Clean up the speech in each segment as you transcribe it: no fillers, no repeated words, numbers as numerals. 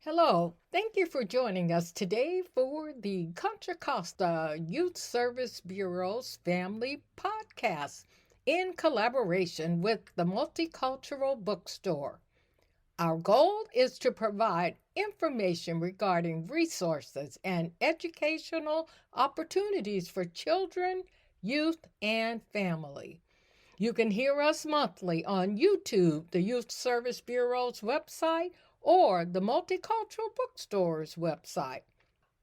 Hello, thank you for joining us today for the Contra Costa Youth Service Bureau's Family Podcast in collaboration with the Multicultural Bookstore. Our goal is to provide information regarding resources and educational opportunities for children, youth, and family. You can hear us monthly on YouTube, the Youth Service Bureau's website, or the Multicultural Bookstore's website.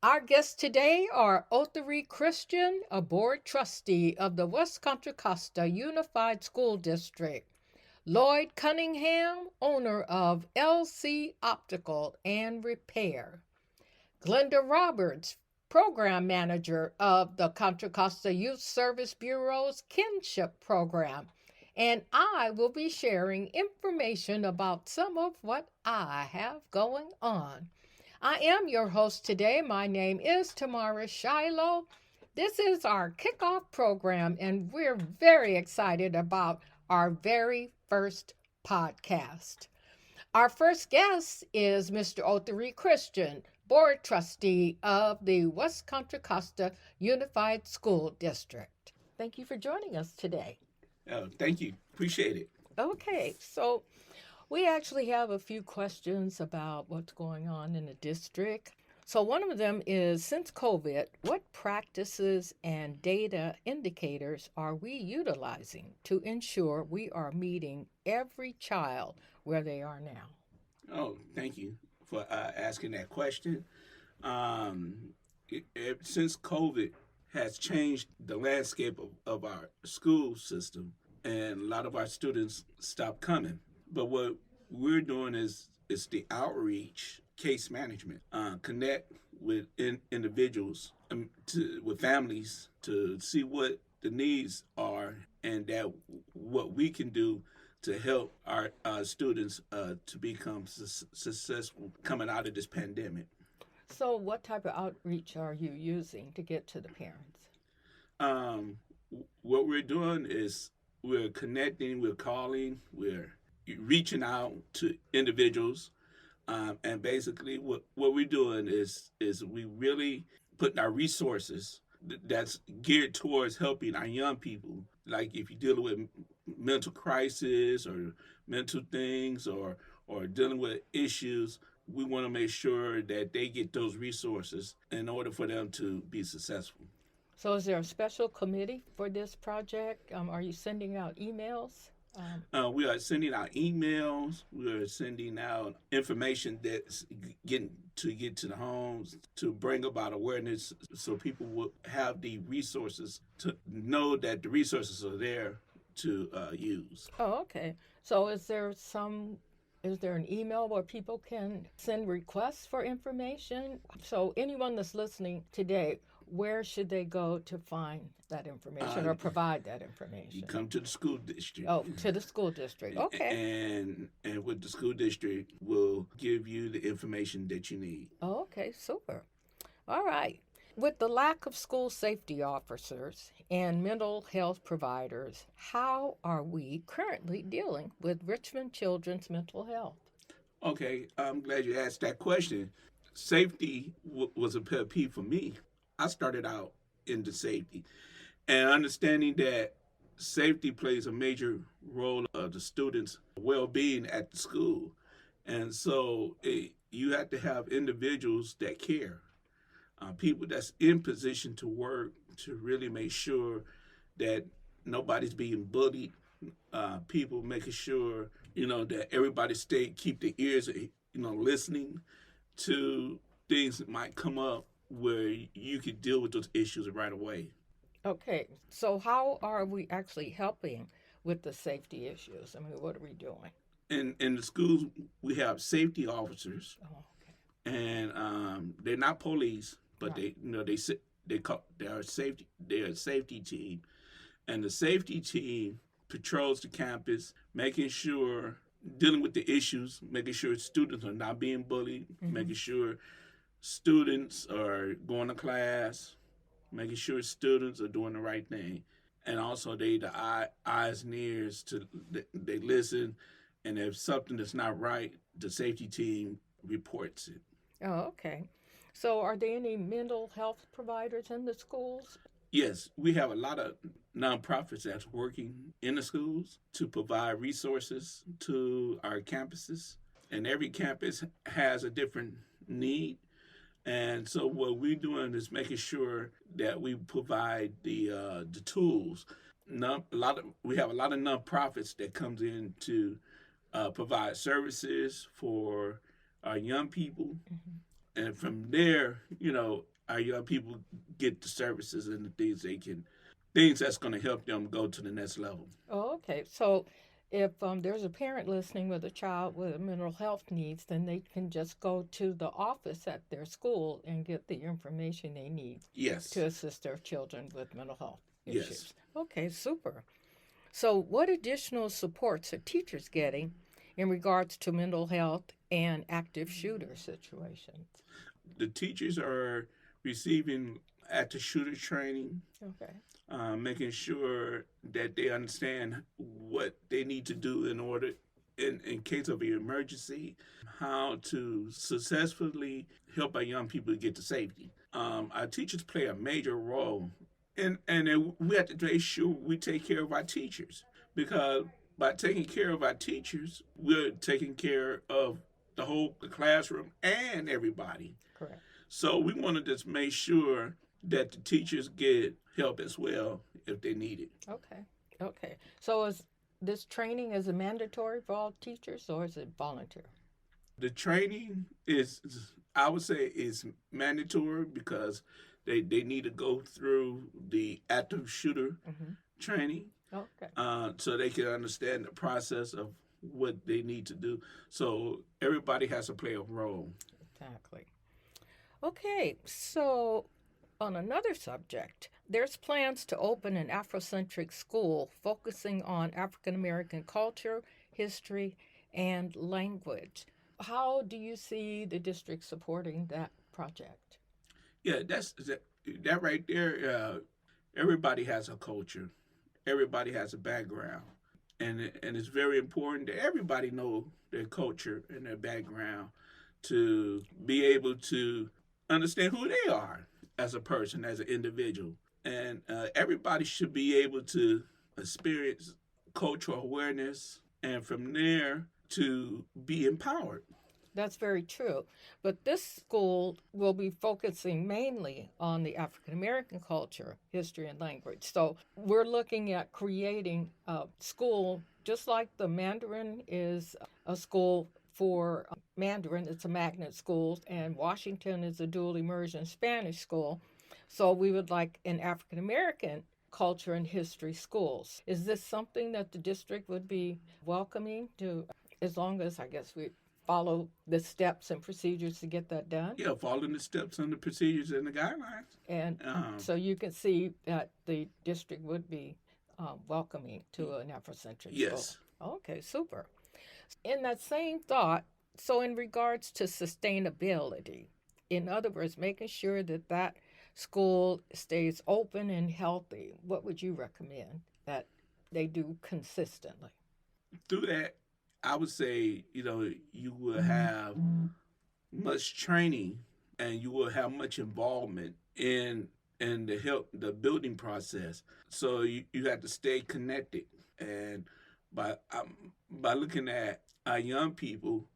Our guests today are Othari Christian, a board trustee of the West Contra Costa Unified School District, Lloyd Cunningham, owner of LC Optical and Repair, Glenda Roberts, program manager of the Contra Costa Youth Service Bureau's Kinship Program, and I will be sharing information about some of what I have going on. I am your host today. My name is Tamara Shiloh. This is our kickoff program, and we're very excited about our very first podcast. Our first guest is Mr. Othari Christian, board trustee of the West Contra Costa Unified School District. Thank you for joining us today. Oh, thank you. Appreciate it. Okay, so we actually have a few questions about what's going on in the district. So, one of them is, since COVID, what practices and data indicators are we utilizing to ensure we are meeting every child where they are now? Oh, thank you for asking that question. Since COVID has changed the landscape of our school system, and a lot of our students stopped coming. But what we're doing is the outreach, case management, connect with individuals, with families to see what the needs are and that what we can do to help our students to become successful coming out of this pandemic. So, what type of outreach are you using to get to the parents? What we're doing is we're connecting, we're calling, we're reaching out to individuals, and basically what we're doing is we really putting our resources that's geared towards helping our young people. Like if you're dealing with mental crisis or mental things or dealing with issues, we want to make sure that they get those resources in order for them to be successful. So, is there a special committee for this project? Are you sending out emails? We are sending out emails. We are sending out information that's get to the homes to bring about awareness, so people will have the resources to know that the resources are there to use. Oh, okay. So, is there an email where people can send requests for information? So, anyone that's listening today, where should they go to find that information or provide that information? You come to the school district. Oh, to the school district. Okay. And with the school district, will give you the information that you need. Oh, okay, super. All right. With the lack of school safety officers and mental health providers, how are we currently dealing with Richmond children's mental health? Okay, I'm glad you asked that question. Safety was a pet peeve for me. I started out into safety and understanding that safety plays a major role of the students' well-being at the school. And so you have to have individuals that care, people that's in position to work to really make sure that nobody's being bullied, people making sure, that everybody keep their ears, listening to things that might come up where you could deal with those issues right away. Okay, so how are we actually helping with the safety issues? I mean, what are we doing? In the schools, we have safety officers, Oh, and they're not police, but right. they're a safety team, and the safety team patrols the campus, making sure dealing with the issues, making sure students are not being bullied, making sure students are going to class, making sure students are doing the right thing, and also they the eyes and ears to they listen, and if something is not right, the safety team reports it. Oh, okay. So, are there any mental health providers in the schools? Yes, we have a lot of nonprofits that's working in the schools to provide resources to our campuses. And every campus has a different need. And so what we're doing is making sure that we provide the tools. We have a lot of nonprofits that comes in to provide services for our young people, and from there, our young people get the services and the things that's going to help them go to the next level. Oh, okay. So, if there's a parent listening with a child with mental health needs, then they can just go to the office at their school and get the information they need Yes, to assist their children with mental health yes. issues. Okay, super. So, what additional supports are teachers getting in regards to mental health and active shooter situations? The teachers are receiving active shooter training, Okay. making sure that they understand what they need to do in order, in case of an emergency, how to successfully help our young people get to safety. Our teachers play a major role, and we have to make sure we take care of our teachers, because by taking care of our teachers, we're taking care of the classroom and everybody. Correct. So we want to just make sure that the teachers get help as well if they need it. Okay. Okay. So, is this training is it mandatory for all teachers or is it volunteer? The training is, I would say, is mandatory because they need to go through the active shooter training, Okay. so they can understand the process of what they need to do. So everybody has to play a role. Exactly. Okay, so on another subject, there's plans to open an Afrocentric school focusing on African American culture, history, and language. How do you see the district supporting that project? Yeah, that right there. Everybody has a culture. Everybody has a background, and it's very important that everybody know their culture and their background to be able to understand who they are as a person, as an individual, and everybody should be able to experience cultural awareness, and from there to be empowered. That's very true. But this school will be focusing mainly on the African American culture, history, and language. So we're looking at creating a school just like the Mandarin is a school for Mandarin, it's a magnet school, and Washington is a dual immersion Spanish school. So we would like an African American culture and history schools. Is this something that the district would be welcoming to, as long as I guess we follow the steps and procedures to get that done? Yeah, following the steps and the procedures and the guidelines. And so you can see that the district would be welcoming to an Afrocentric Yes. school. Okay, super. In that same thought, so in regards to sustainability, in other words, making sure that that school stays open and healthy, what would you recommend that they do consistently? Through that, I would say, you will have much training, and you will have much involvement in the building process. So you have to stay connected, and by looking at our young people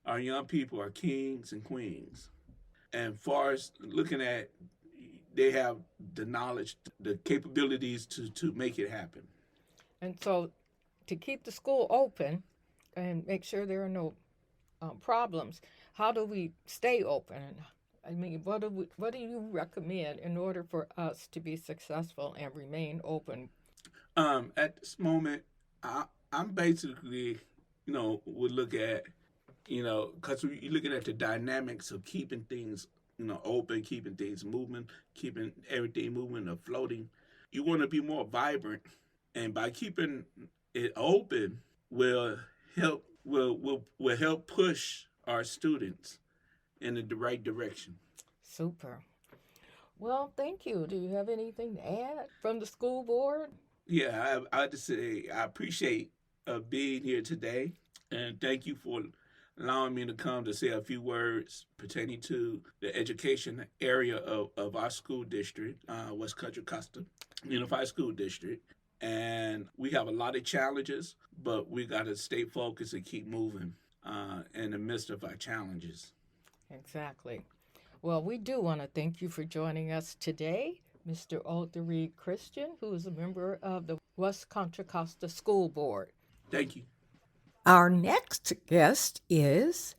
are kings and queens, and far as looking at, they have the knowledge, the capabilities to make it happen. And so to keep the school open and make sure there are no problems, how do we stay open? I mean, what do you recommend in order for us to be successful and remain open? At this moment, I'm basically, would look at, because you're looking at the dynamics of keeping things, open, keeping things moving, keeping everything moving or floating. You want to be more vibrant, and by keeping it open will help push our students in the right direction. Super. Well, thank you. Do you have anything to add from the school board? Yeah, I just say I appreciate being here today, and thank you for allowing me to come to say a few words pertaining to the education area of our school district, West Contra Costa Unified School District. And we have a lot of challenges, but we got to stay focused and keep moving in the midst of our challenges. Exactly. Well, we do want to thank you for joining us today, Mr. Arthur Reed Christian, who is a member of the West Contra Costa School Board. Thank you. Our next guest is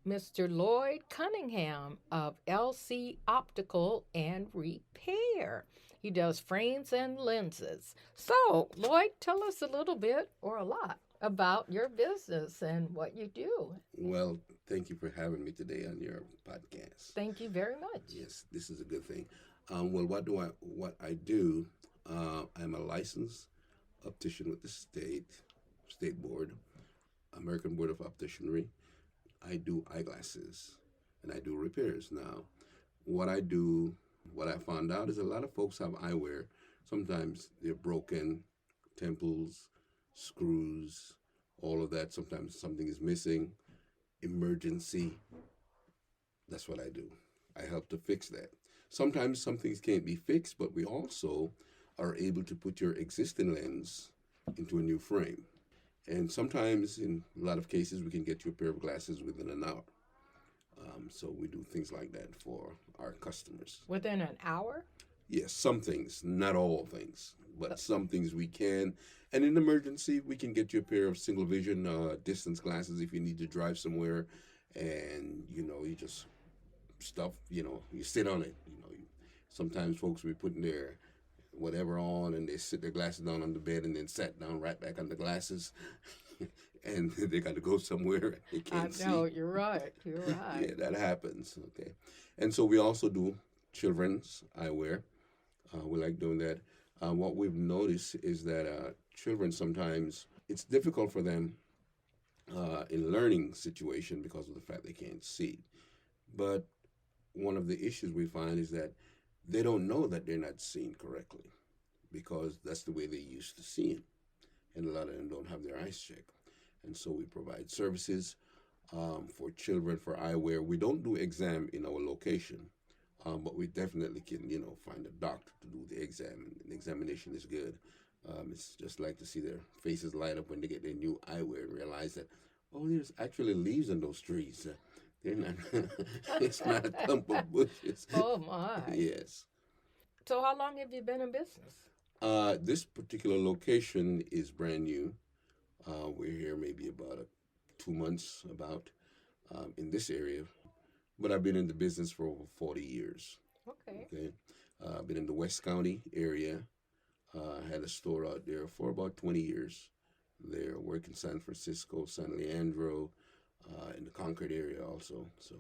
Mr. Lloyd Cunningham of LC Optical and Repair. He does frames and lenses. So, Lloyd, tell us a little bit or a lot about your business and what you do. Well, thank you for having me today on your podcast. Thank you very much. Yes, this is a good thing. Well, what I do? I'm a licensed optician with the state board, American Board of Opticianry. I do eyeglasses and I do repairs. Now, what I found out is a lot of folks have eyewear. Sometimes they're broken, temples, screws, all of that. Sometimes something is missing, emergency. That's what I do. I help to fix that. Sometimes some things can't be fixed, but we also are able to put your existing lens into a new frame. And sometimes, in a lot of cases, we can get you a pair of glasses within an hour. So we do things like that for our customers. Within an hour? Yes, some things, not all things, but some things we can. And in emergency, we can get you a pair of single vision distance glasses if you need to drive somewhere and, you just you sit on it. Sometimes folks will be putting their whatever on and they sit their glasses down on the bed and then sat down right back on the glasses and they got to go somewhere. They can't see. I know, you're right. You're right. Yeah, that happens. Okay. And so we also do children's eyewear. We like doing that. What we've noticed is that children sometimes, it's difficult for them in learning situation because of the fact they can't see. But one of the issues we find is that they don't know that they're not seeing correctly because that's the way they used to seeing. And a lot of them don't have their eyes checked. And so we provide services for children for eyewear. We don't do exam in our location, but we definitely can, find a doctor to do the exam. And the examination is good. It's just like to see their faces light up when they get their new eyewear and realize that, oh, there's actually leaves on those trees. They're not. It's not a clump of bushes. Oh, my. Yes. So how long have you been in business? This particular location is brand new. We're here maybe about 2 months in this area. But I've been in the business for over 40 years. Okay. I've been in the West County area. Had a store out there for about 20 years. There, work in San Francisco, San Leandro, in the Concord area also. So,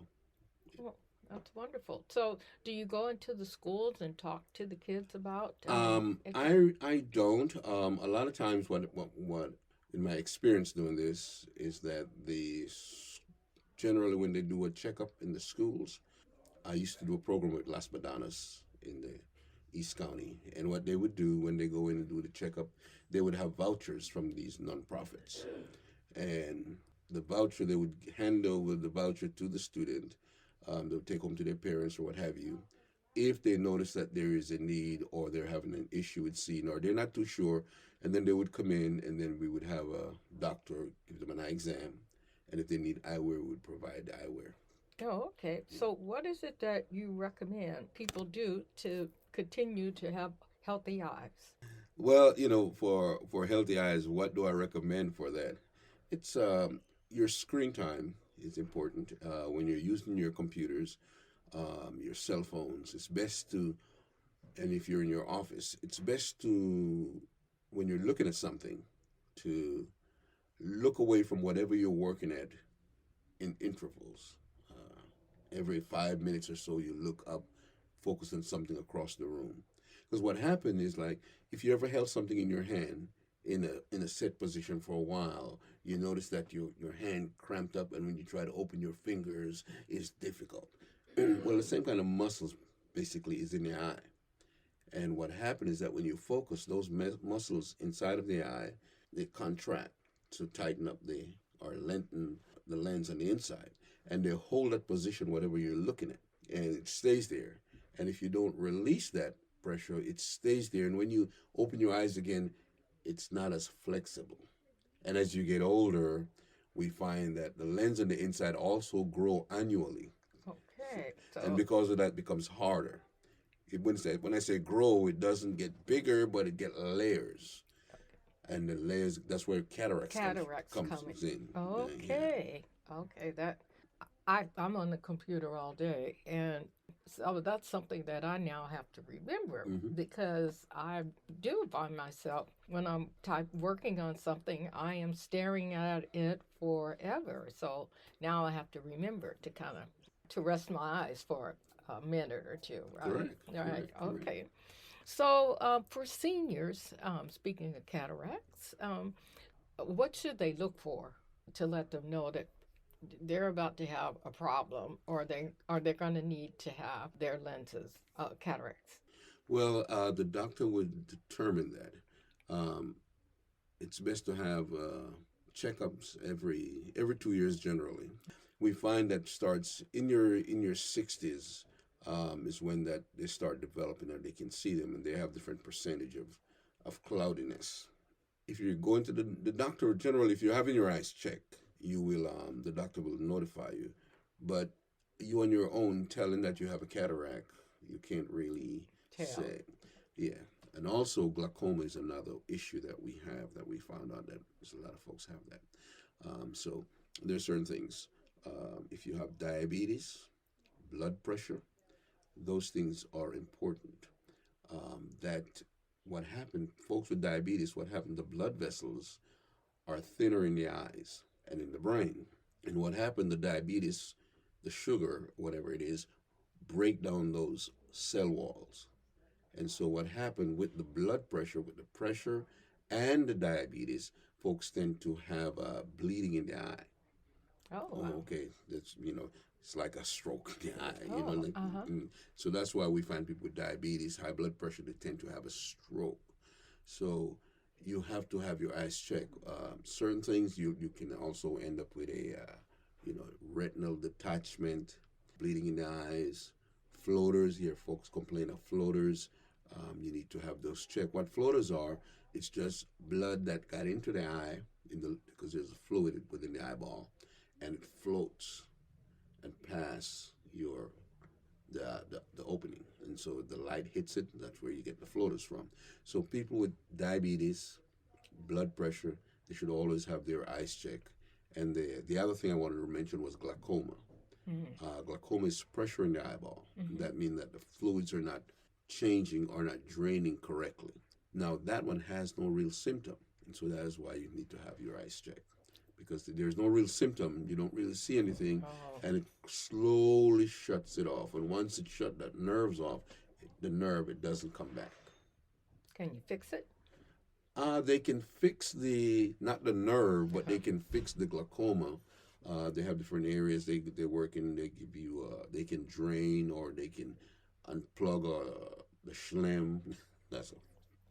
yeah. Well, that's wonderful. So, do you go into the schools and talk to the kids about? I don't. A lot of times, what in my experience doing this is that generally when they do a checkup in the schools, I used to do a program with Las Bananas in the East County, and what they would do when they go in and do the checkup, they would have vouchers from these nonprofits, and the voucher, they would hand over the voucher to the student. They would take home to their parents or what have you. If they notice that there is a need or they're having an issue with seeing or they're not too sure, and then they would come in and then we would have a doctor give them an eye exam. And if they need eyewear, we would provide the eyewear. Oh, okay. So what is it that you recommend people do to continue to have healthy eyes? Well, for healthy eyes, what do I recommend for that? It's your screen time is important. When you're using your computers, your cell phones, it's best to, and if you're in your office, it's best to, when you're looking at something, to look away from whatever you're working at in intervals. Every 5 minutes or so, you look up, focus on something across the room. Because what happened is, like, if you ever held something in your hand in a set position for a while, you notice that your hand cramped up, and when you try to open your fingers, it's difficult. Well, the same kind of muscles basically is in the eye. And what happened is that when you focus, those muscles inside of the eye, they contract to tighten up the or lengthen the lens on the inside. And they hold that position, whatever you're looking at, and it stays there. And if you don't release that pressure, it stays there. And when you open your eyes again, it's not as flexible. And as you get older, we find that the lens on the inside also grow annually. Okay. And because of that, it becomes harder. When I say grow, it doesn't get bigger, but it get layers. And the layers, that's where cataracts comes in. Okay. Yeah. Okay. I'm on the computer all day, and so that's something that I now have to remember because I do find myself when I'm working on something, I am staring at it forever. So now I have to remember to kind of to rest my eyes for a minute or two, right? Correct. Right. Correct. Okay. So for seniors, speaking of cataracts, what should they look for to let them know that they're about to have a problem, or they're going to need to have their lenses cataracts? Well, the doctor would determine that. It's best to have checkups every 2 years generally. We find that starts in your 60s is when that they start developing, or they can see them, and they have different percentage of cloudiness. If you're going to the doctor, generally, if you're having your eyes checked, you will the doctor will notify you. But you on your own telling that you have a cataract, you can't really say. Yeah. And also glaucoma is another issue that we have, that we found out that a lot of folks have that. So there's certain things. If you have diabetes, blood pressure, those things are important. That what happened, folks with diabetes, what happened, the blood vessels are thinner in the eyes and in the brain. And what happened, the diabetes, the sugar, whatever it is, break down those cell walls. And so what happened with the blood pressure, with the pressure and the diabetes, folks tend to have bleeding in the eye. Oh, wow. Okay. That's, it's like a stroke in the eye. Uh-huh. So that's why we find people with diabetes, high blood pressure, they tend to have a stroke. So you have to have your eyes checked. Certain things you can also end up with a retinal detachment, bleeding in the eyes, floaters. Here, folks complain of floaters. You need to have those checked. What floaters are, it's just blood that got into the eye because there's a fluid within the eyeball, and it floats and past the opening, and so the light hits it. That's where you get the floaters from. So people with diabetes, blood pressure, they should always have their eyes checked. And the other thing I wanted to mention was glaucoma. Mm-hmm. Glaucoma is pressure in the eyeball. Mm-hmm. That means that the fluids are not changing or not draining correctly. Now, that one has no real symptom, and so that is why you need to have your eyes checked. Because there's no real symptom, you don't really see anything, and it slowly shuts it off. And once it shut that nerves off, it doesn't come back. Can you fix it? They can fix not the nerve, but they can fix the glaucoma. They have different areas they work in. They give you, they can drain, or they can unplug the schlemm. That's a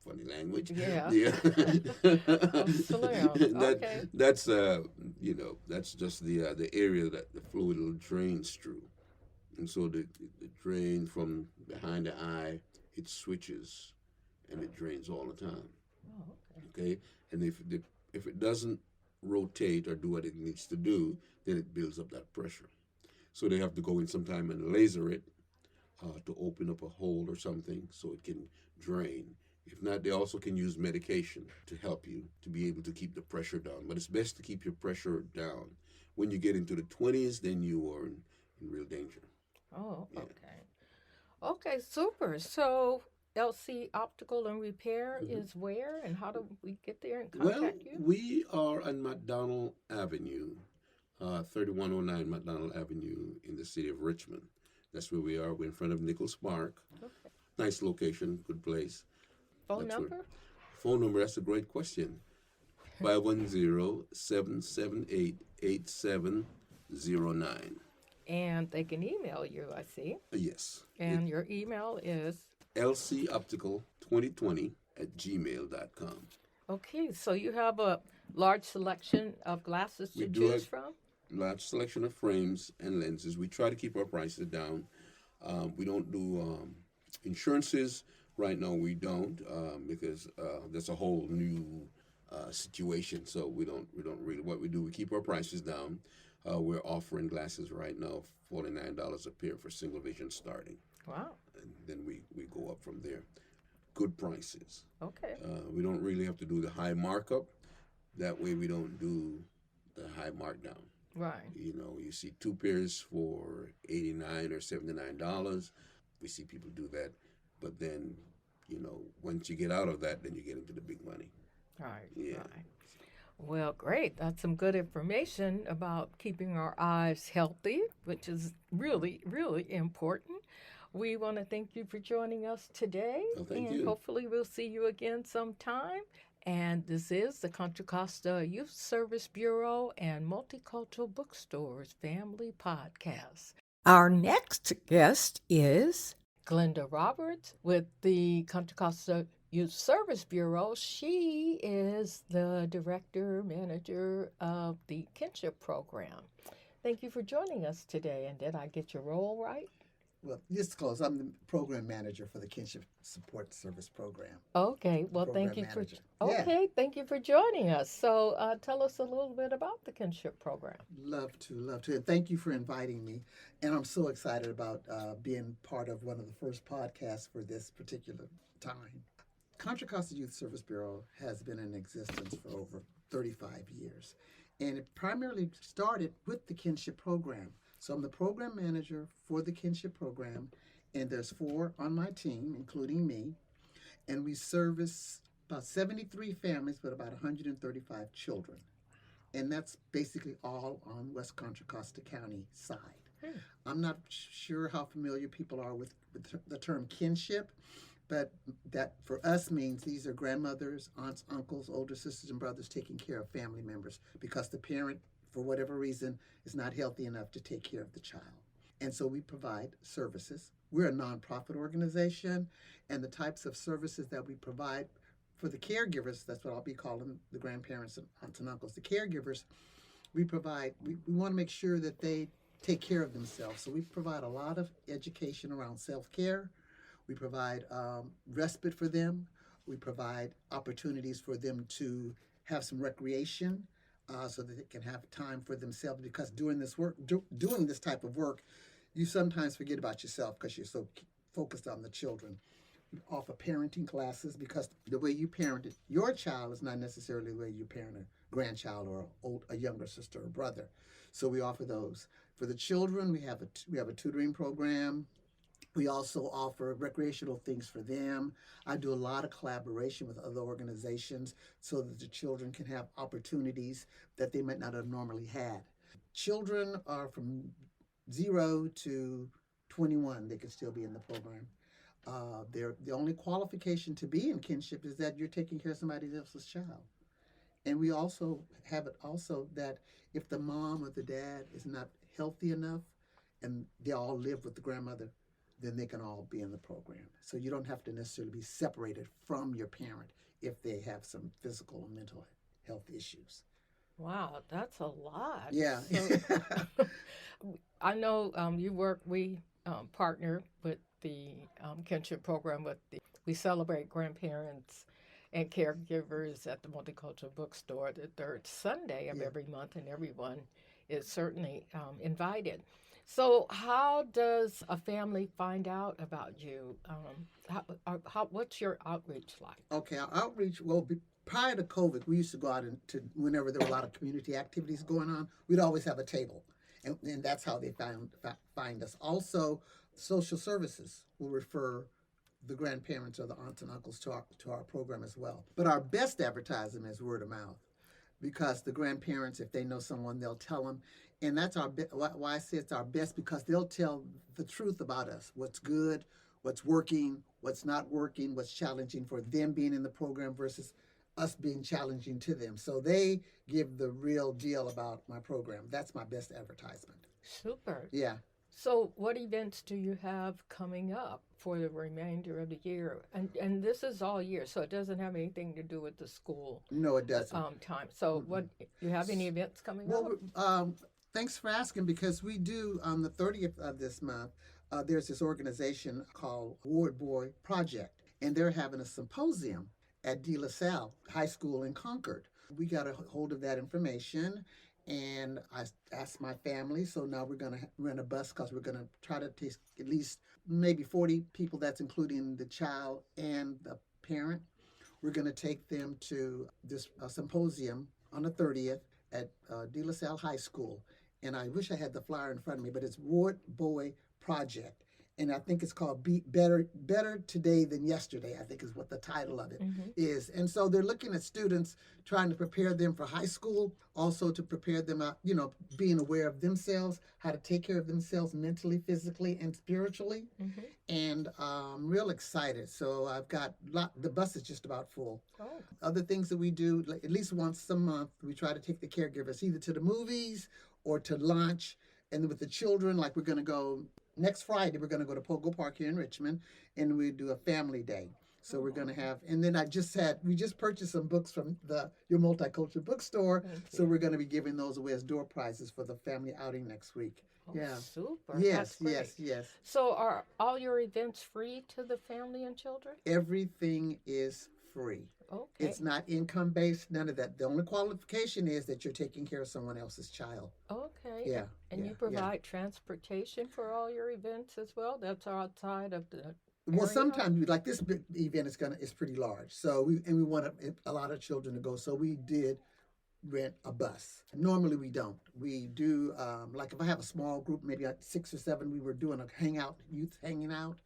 funny language. Yeah. Okay. That's that's just the area that the fluid drains through, and so the drain from behind the eye, it switches, and it drains all the time. Oh, okay. And if it doesn't rotate or do what it needs to do, then it builds up that pressure. So they have to go in sometime and laser it to open up a hole or something so it can drain. If not, they also can use medication to help you to be able to keep the pressure down. But it's best to keep your pressure down. When you get into the 20s, then you are in real danger. Oh, okay. Yeah. Okay, super. So LC Optical and Repair is where, and how do we get there and contact you? We are on McDonald Avenue, 3109 McDonald Avenue in the city of Richmond. That's where we are. We're in front of Nichols Park. Okay. Nice location, good place. Phone number? Phone number, that's a great question. 510-778-8709. And they can email you, I see. Yes. And your email is? lcoptical2020@gmail.com. Okay, so you have a large selection of glasses We to do choose have from? large selection of frames and lenses. We try to keep our prices down. We don't do insurances right now. We don't because that's a whole new situation. So we don't really what we do. We keep our prices down. We're offering glasses right now $49 a pair for single vision starting, Wow. and then we go up from there. Good prices. Okay. We don't really have to do the high markup. That way we don't do the high markdown. Right. You know, you see two pairs for $89 or $79. We see people do that, but then, once you get out of that, then you get into the big money. Right. Yeah. Right. Well, great. That's some good information about keeping our eyes healthy, which is really, really important. We want to thank you for joining us today, Oh, thank and you. hopefully we'll see you again sometime. And this is the Contra Costa Youth Service Bureau and Multicultural Bookstores Family Podcast. Our next guest is Glenda Roberts with the Contra Costa Youth Service Bureau. She is the director, manager of the Kinship Program. Thank you for joining us today. And did I get your role right? Well, just close. I'm the program manager for the Kinship Support Service Program. Okay. Well, Program thank you for manager. Yeah. okay. Thank you for joining us. So, tell us a little bit about the Kinship Program. Love to, love to. And thank you for inviting me. And I'm so excited about being part of one of the first podcasts for this particular time. Contra Costa Youth Service Bureau has been in existence for over 35 years. And it primarily started with the Kinship Program. So I'm the program manager for the Kinship Program, and there's 4 on my team, including me. And we service about 73 families with about 135 children. And that's basically all on West Contra Costa County side. I'm not sure how familiar people are with the term kinship, but that for us means these are grandmothers, aunts, uncles, older sisters, and brothers taking care of family members because the parent, for whatever reason, is not healthy enough to take care of the child. And so we provide services. We're a nonprofit organization, and the types of services that we provide for the caregivers, that's what I'll be calling the grandparents and aunts and uncles, the caregivers, we want to make sure that they take care of themselves. So we provide a lot of education around self-care. We provide respite for them. We provide opportunities for them to have some recreation so that they can have time for themselves. Because doing this work, doing this type of work, you sometimes forget about yourself because you're so focused on the children. We offer parenting classes because the way you parented your child is not necessarily the way you parent a grandchild or a younger sister or brother. So we offer those. For the children, we have a tutoring program. We also offer recreational things for them. I do a lot of collaboration with other organizations so that the children can have opportunities that they might not have normally had. Children are from 0 to 21. They can still be in the program. The only qualification to be in kinship is that you're taking care of somebody else's child. And we also have it also that if the mom or the dad is not healthy enough and they all live with the grandmother, then they can all be in the program. So you don't have to necessarily be separated from your parent if they have some physical or mental health issues. Wow, that's a lot. Yeah. So, I know we partner with the Kinship Program. We celebrate grandparents and caregivers at the Multicultural Bookstore the third Sunday of every month, and everyone is certainly invited. So, how does a family find out about you? What's your outreach like? Okay, our outreach, prior to COVID, we used to go out whenever there were a lot of community activities going on, we'd always have a table. And that's how they find us. Also, social services will refer the grandparents or the aunts and uncles to our program as well. But our best advertising is word of mouth, because the grandparents, if they know someone, they'll tell them. And that's why I say it's our best, because they'll tell the truth about us, what's good, what's working, what's not working, what's challenging for them being in the program versus us being challenging to them. So they give the real deal about my program. That's my best advertisement. Super. Yeah. So, what events do you have coming up for the remainder of the year? And this is all year, so it doesn't have anything to do with the school No, it doesn't. time. So, what you have any events coming up? Well, thanks for asking because we do on the 30th of this month. There's this organization called Ward Boy Project, and they're having a symposium at De La Salle High School in Concord. We got a hold of that information, and I asked my family. So now we're going to rent a bus because we're going to try to take at least maybe 40 people. That's including the child and the parent. We're going to take them to this symposium on the 30th at De La Salle High School. And I wish I had the flyer in front of me, but it's Ward Boy Project. And I think it's called Better Today Than Yesterday, I think is what the title of it is. And so they're looking at students, trying to prepare them for high school, also to prepare them out, being aware of themselves, how to take care of themselves mentally, physically, and spiritually. And I'm real excited. So I've got the bus is just about full. Oh. Other things that we do, like at least once a month, we try to take the caregivers either to the movies or to lunch. And with the children, like we're going to go next Friday, we're going to go to Pogo Park here in Richmond, and we do a family day. So we're going to have, and then we just purchased some books from your multicultural bookstore. So we're going to be giving those away as door prizes for the family outing next week. Oh, yeah. Super. Yes, That's great. yes. So, are all your events free to the family and children? Everything is free. Okay. It's not income based, none of that. The only qualification is that you're taking care of someone else's child. Okay. Yeah. And you provide transportation for all your events as well? That's outside of the Well, area? sometimes like this big event is pretty large, so we want a lot of children to go. So we did rent a bus. Normally we don't. We do like if I have a small group, maybe 6 or 7. We were doing a youth hanging out,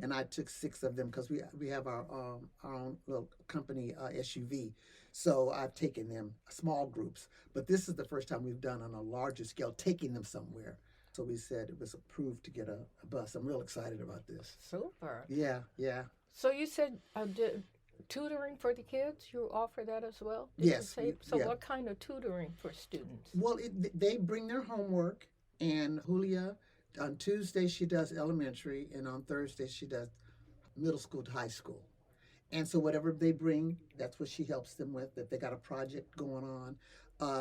and I took 6 of them because we have our own little company SUV. So I've taken them small groups, but this is the first time we've done on a larger scale, taking them somewhere. So we said it was approved to get a bus. I'm real excited about this. Super. Yeah. So you said tutoring for the kids, you offer that as well? Did Yes. you say? So yeah. what kind of tutoring for students? Well, they bring their homework, and Julia, on Tuesday she does elementary, and on Thursday she does middle school to high school. And so whatever they bring, that's what she helps them with. If they got a project going on.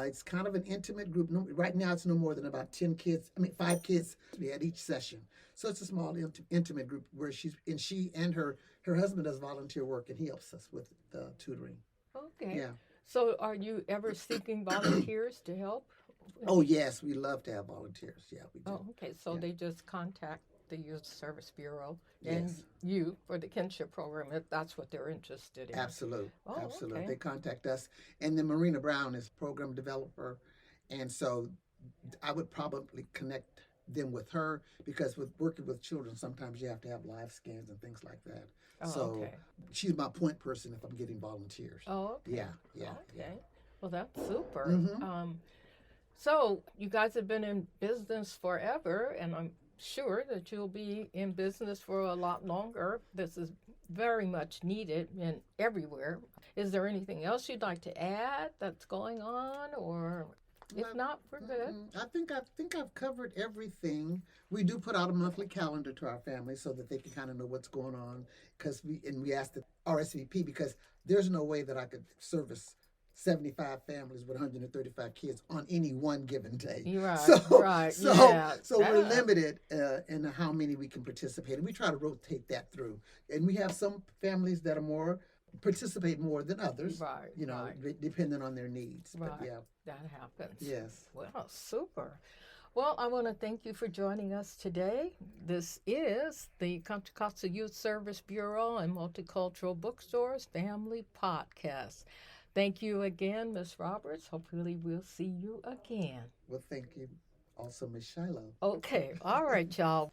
It's kind of an intimate group. Right now it's no more than about 5 kids at each session. So it's a small intimate group where she and her husband does volunteer work, and he helps us with the tutoring. Okay. Yeah. So are you ever seeking volunteers to help? Oh, yes, we love to have volunteers. Yeah, we do. Oh, okay. So Yeah. they just contact the Youth Service Bureau and Yes. you for the kinship program if that's what they're interested in. Absolutely. Oh, Absolutely. okay. They contact us. And then Marina Brown is program developer. And so I would probably connect them with her because with working with children, sometimes you have to have live scans and things like that. Oh, So okay. she's my point person if I'm getting volunteers. Oh, okay. Yeah. Okay. Well, that's super. Mhm. So you guys have been in business forever, and I'm sure that you'll be in business for a lot longer. This is very much needed and everywhere. Is there anything else you'd like to add that's going on, or if not, we're good. I think I've covered everything. We do put out a monthly calendar to our families so that they can kind of know what's going on. Because we asked the RSVP because there's no way that I could service 75 families with 135 kids on any one given day. You're right. So Yeah. we're limited in how many we can participate, and we try to rotate that through. And we have some families that are participate more than others. Right. Depending on their needs. Right. But yeah. That happens. Yes. Well, super. Well, I want to thank you for joining us today. This is the Contra Costa Youth Service Bureau and Multicultural Bookstores Family Podcast. Thank you again, Ms. Roberts. Hopefully we'll see you again. Well, thank you also, Ms. Shiloh. Okay. All right, y'all.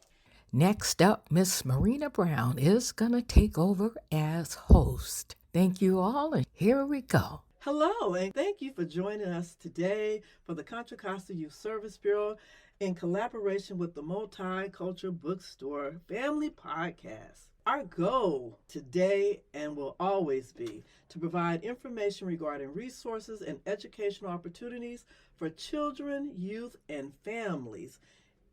Next up, Miss Marina Brown is going to take over as host. Thank you all, and here we go. Hello, and thank you for joining us today for the Contra Costa Youth Service Bureau in collaboration with the Multicultural Bookstore Family Podcast. Our goal today and will always be to provide information regarding resources and educational opportunities for children, youth, and families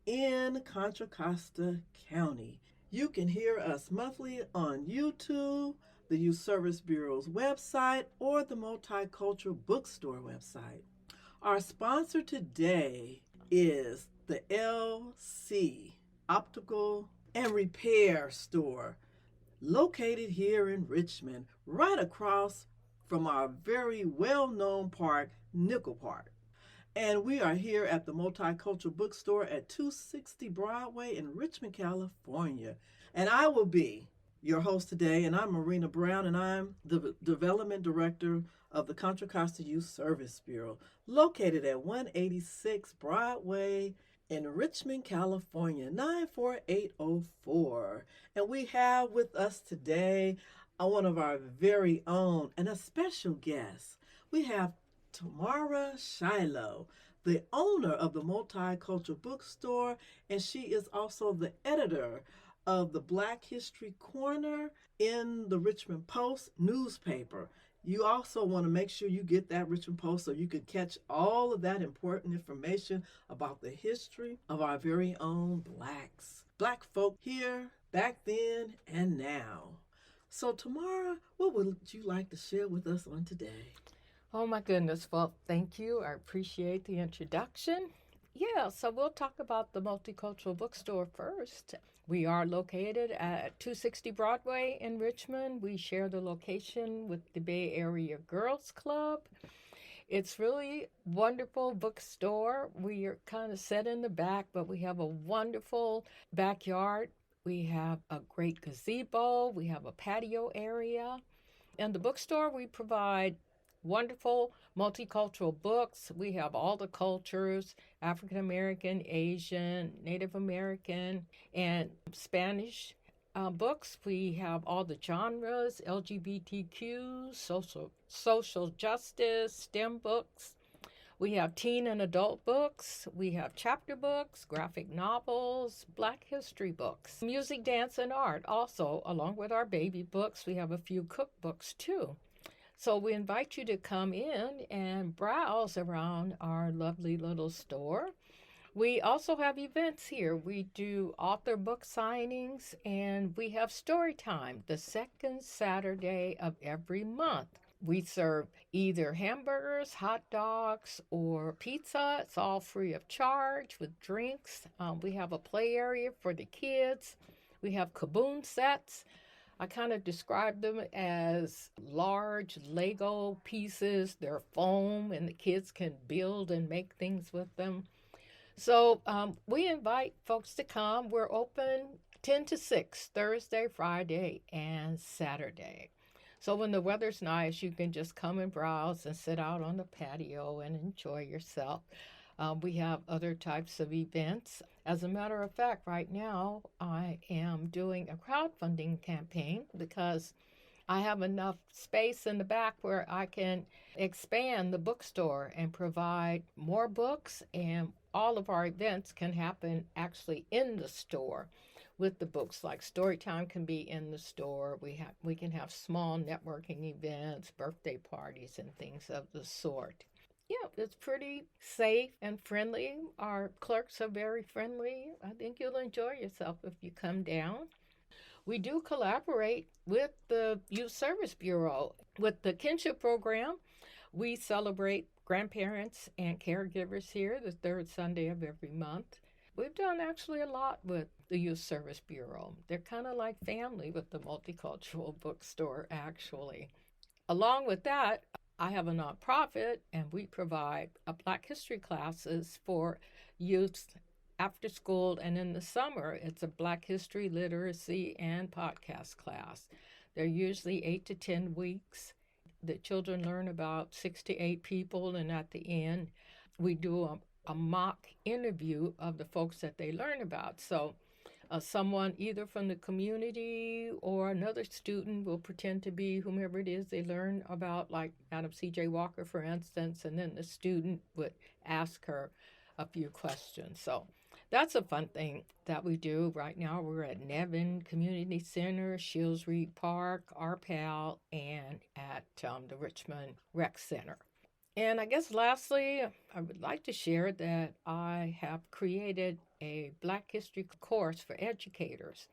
in Contra Costa County. You can hear us monthly on YouTube, the Youth Service Bureau's website, or the Multicultural Bookstore website. Our sponsor today is the LC Optical and Repair Store, located here in Richmond, right across from our very well-known park, Nickel Park. And we are here at the Multicultural Bookstore at 260 Broadway in Richmond, California. And I will be your host today, and I'm Marina Brown, and I'm the Development Director of the Contra Costa Youth Service Bureau, located at 186 Broadway in Richmond, California, 94804. And we have with us today one of our very own and a special guest. We have Tamara Shiloh, the owner of the Multicultural Bookstore, and she is also the editor of the Black History Corner in the Richmond Post newspaper. You also want to make sure you get that Richmond Post so you can catch all of that important information about the history of our very own Black folk here, back then, and now. So, Tamara, what would you like to share with us on today? Oh my goodness. Well, thank you. I appreciate the introduction. Yeah, so we'll talk about the Multicultural Bookstore first. We are located at 260 Broadway in Richmond. We share the location with the Bay Area Girls Club. It's really wonderful bookstore. We are kind of set in the back, but we have a wonderful backyard. We have a great gazebo. We have a patio area. In the bookstore, we provide wonderful multicultural books. We have all the cultures, African American, Asian, Native American, and Spanish books. We have all the genres, LGBTQ, social justice, STEM books. We have teen and adult books. We have chapter books, graphic novels, Black history books, music, dance, and art. Also, along with our baby books, we have a few cookbooks too. So we invite you to come in and browse around our lovely little store. We also have events here. We do author book signings, and we have story time the second Saturday of every month. We serve either hamburgers, hot dogs, or pizza. It's all free of charge with drinks. We have a play area for the kids. We have kaboom sets. I kind of describe them as large Lego pieces. They're foam, and the kids can build and make things with them. So we invite folks to come. We're open 10 to 6, Thursday, Friday, and Saturday. So when the weather's nice, you can just come and browse and sit out on the patio and enjoy yourself. We have other types of events. As a matter of fact, right now, I am doing a crowdfunding campaign because I have enough space in the back where I can expand the bookstore and provide more books, and all of our events can happen actually in the store with the books. Like story time can be in the store. We can have small networking events, birthday parties, and things of the sort. Yeah, it's pretty safe and friendly. Our clerks are very friendly. I think you'll enjoy yourself if you come down. We do collaborate with the Youth Service Bureau. With the kinship program, we celebrate grandparents and caregivers here the third Sunday of every month. We've done actually a lot with the Youth Service Bureau. They're kind of like family with the Multicultural Bookstore, actually. Along with that, I have a nonprofit, and we provide Black history classes for youth after school, and in the summer, it's a Black history, literacy, and podcast class. They're usually 8 to 10 weeks. The children learn about 6 to 8 people, and at the end, we do a mock interview of the folks that they learn about. So someone either from the community or another student will pretend to be whomever it is they learn about, like Madam C.J. Walker, for instance, and then the student would ask her a few questions. So that's a fun thing that we do. Right now we're at Nevin Community Center, Shields Reed Park, RPAL, and at the Richmond Rec Center. And I guess lastly, I would like to share that I have created a Black History course for educators.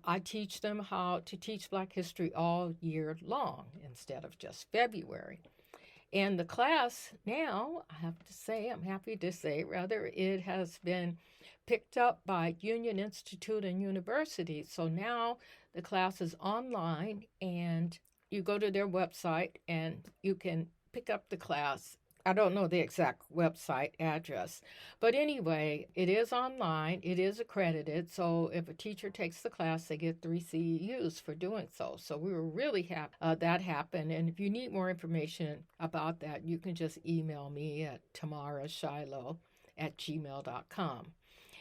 I teach them how to teach Black history all year long instead of just February. And the class now, I have to say, I'm happy to say, rather, it has been picked up by Union Institute and University. So now the class is online, and you go to their website and you can pick up the class. I don't know the exact website address, but anyway, it is online, it is accredited. So if a teacher takes the class, they get 3 CEUs for doing so. So we were really happy that happened. And if you need more information about that, you can just email me at tamarashiloh@gmail.com.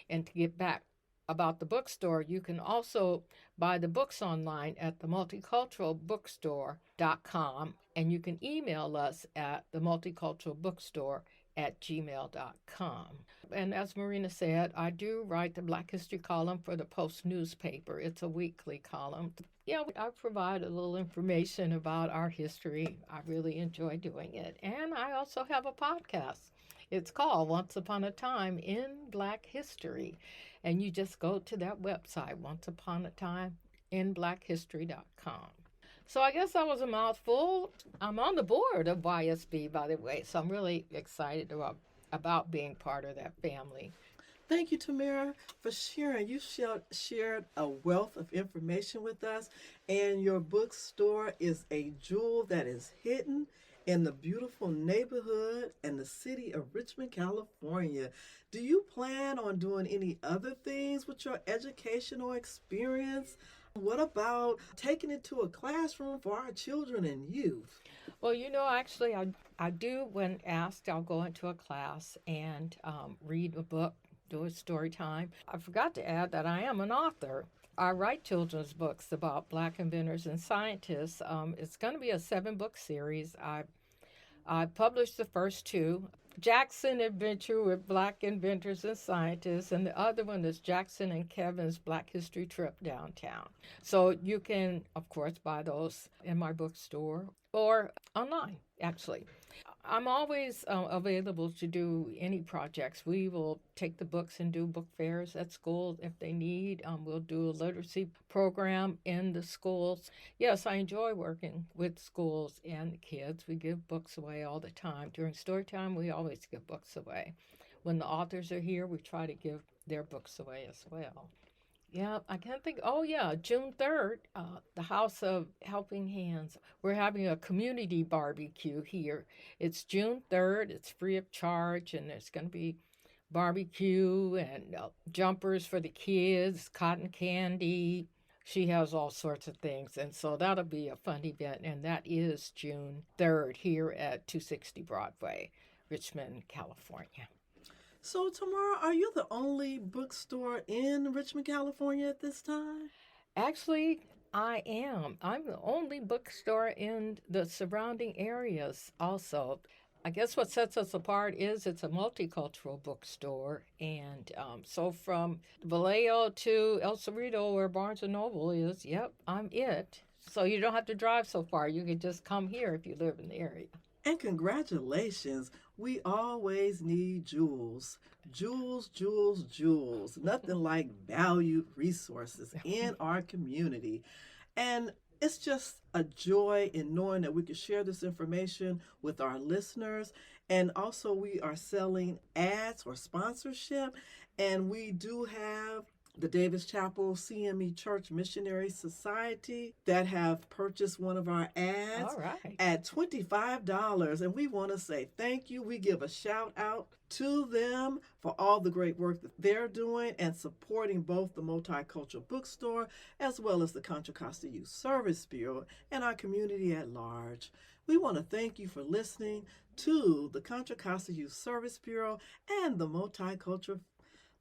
And to get back about the bookstore, you can also buy the books online at the multiculturalbookstore.com, and you can email us at the multiculturalbookstore@gmail.com. And as Marina said, I do write the Black History column for the Post newspaper. It's a weekly column. Yeah, I provide a little information about our history. I really enjoy doing it. And I also have a podcast. It's called Once Upon a Time in Black History. And you just go to that website, onceuponatimeinblackhistory.com. So I guess that was a mouthful. I'm on the board of YSB, by the way, so I'm really excited about being part of that family. Thank you, Tamara, for sharing. You shared a wealth of information with us, and your bookstore is a jewel that is hidden in the beautiful neighborhood and the city of Richmond, California. Do you plan on doing any other things with your educational experience? What about taking it to a classroom for our children and youth? Well, actually, I do, when asked, I'll go into a class and read a book, do a story time. I forgot to add that I am an author. I write children's books about Black inventors and scientists. It's going to be a 7-book series. I published the first 2. Jackson Adventure with Black Inventors and Scientists, and the other one is Jackson and Kevin's Black History Trip Downtown. So you can, of course, buy those in my bookstore or online, actually. I'm always available to do any projects. We will take the books and do book fairs at schools if they need. We'll do a literacy program in the schools. Yes, I enjoy working with schools and kids. We give books away all the time. During story time, we always give books away. When the authors are here, we try to give their books away as well. Yeah, I can't think. Oh, yeah, June 3rd, the House of Helping Hands. We're having a community barbecue here. It's June 3rd. It's free of charge, and there's going to be barbecue and jumpers for the kids, cotton candy. She has all sorts of things, and so that'll be a fun event, and that is June 3rd here at 260 Broadway, Richmond, California. So, Tamara, are you the only bookstore in Richmond, California at this time? Actually, I am. I'm the only bookstore in the surrounding areas also. I guess what sets us apart is it's a multicultural bookstore. And so from Vallejo to El Cerrito, where Barnes & Noble is, yep, I'm it. So you don't have to drive so far. You can just come here if you live in the area. And congratulations. We always need jewels. Jewels, jewels, jewels. Nothing like valued resources in our community. And it's just a joy in knowing that we can share this information with our listeners. And also we are selling ads or sponsorship. And we do have the Davis Chapel CME Church Missionary Society that have purchased one of our ads at $25. And we want to say thank you. We give a shout out to them for all the great work that they're doing and supporting both the Multicultural Bookstore as well as the Contra Costa Youth Service Bureau and our community at large. We want to thank you for listening to the Contra Costa Youth Service Bureau and the Multicultural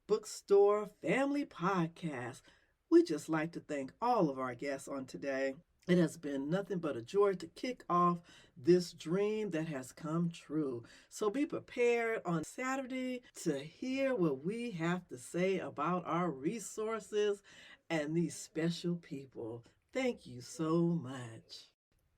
Bookstore Family Podcast. We just like to thank all of our guests on today. It has been nothing but a joy to kick off this dream that has come true. So be prepared on Saturday to hear what we have to say about our resources and these special people. Thank you so much.